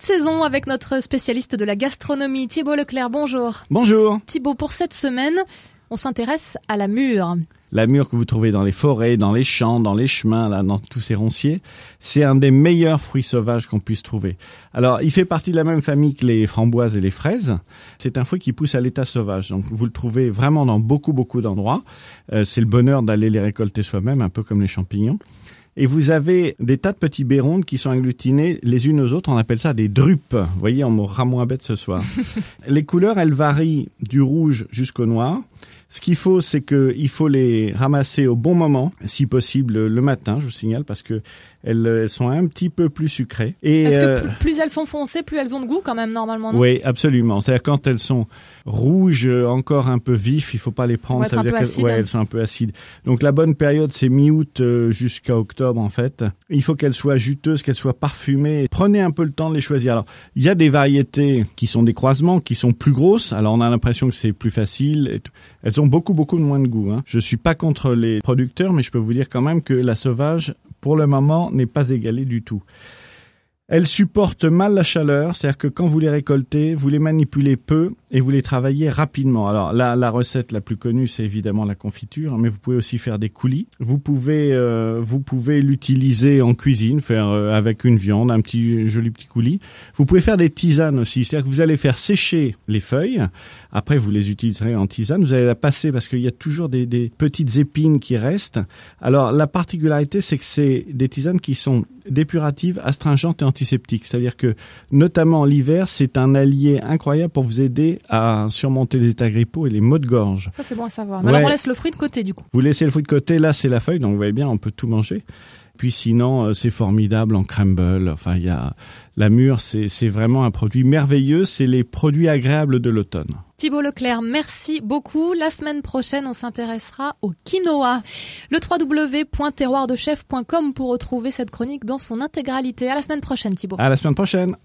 de saison avec notre spécialiste de la gastronomie, Thibaut Leclerc. Bonjour. Bonjour. Thibaut, pour cette semaine, on s'intéresse à la mûre. La mûre que vous trouvez dans les forêts, dans les champs, dans les chemins, là, dans tous ces ronciers, c'est un des meilleurs fruits sauvages qu'on puisse trouver. Alors, il fait partie de la même famille que les framboises et les fraises. C'est un fruit qui pousse à l'état sauvage. Donc, vous le trouvez vraiment dans beaucoup d'endroits. C'est le bonheur d'aller les récolter soi-même, un peu comme les champignons. Et vous avez des tas de petits baies qui sont agglutinés les unes aux autres. On appelle ça des drupes. Vous voyez, on m'aura moins bête ce soir. Les couleurs, elles varient du rouge jusqu'au noir. Ce qu'il faut, c'est qu'il faut les ramasser au bon moment, si possible le matin, je vous signale, parce que elles sont un petit peu plus sucrées. Et est-ce que plus elles sont foncées, plus elles ont de goût quand même normalement, non? Oui, absolument. C'est-à-dire quand elles sont rouges, encore un peu vifs, il faut pas les prendre. Ça veut dire elles sont un peu acides. Donc la bonne période, c'est mi-août jusqu'à octobre en fait. Il faut qu'elles soient juteuses, qu'elles soient parfumées. Prenez un peu le temps de les choisir. Alors il y a des variétés qui sont des croisements, qui sont plus grosses. Alors on a l'impression que c'est plus facile. Elles ont beaucoup de moins de goût. Je suis pas contre les producteurs, mais je peux vous dire quand même que la sauvage, pour le moment, n'est pas égalée du tout. Elles supportent mal la chaleur, c'est-à-dire que quand vous les récoltez, vous les manipulez peu et vous les travaillez rapidement. Alors là, la recette la plus connue, c'est évidemment la confiture, mais vous pouvez aussi faire des coulis. Vous pouvez l'utiliser en cuisine, faire avec une viande, un joli petit coulis. Vous pouvez faire des tisanes aussi, c'est-à-dire que vous allez faire sécher les feuilles. Après, vous les utiliserez en tisane. Vous allez la passer parce qu'il y a toujours des petites épines qui restent. Alors la particularité, c'est que c'est des tisanes qui sont dépuratives, astringentes et antiseptiques. C'est-à-dire que, notamment l'hiver, c'est un allié incroyable pour vous aider à surmonter les états grippaux et les maux de gorge. Ça, c'est bon à savoir. Mais alors, on laisse le fruit de côté, du coup. Vous laissez le fruit de côté. Là, c'est la feuille. Donc, vous voyez bien, on peut tout manger. Puis sinon, c'est formidable en crumble. Enfin, la mûre, c'est vraiment un produit merveilleux. C'est les produits agréables de l'automne. Thibaut Leclerc, merci beaucoup. La semaine prochaine, on s'intéressera au quinoa. Le www.terroirdechef.com pour retrouver cette chronique dans son intégralité. À la semaine prochaine, Thibaut. À la semaine prochaine.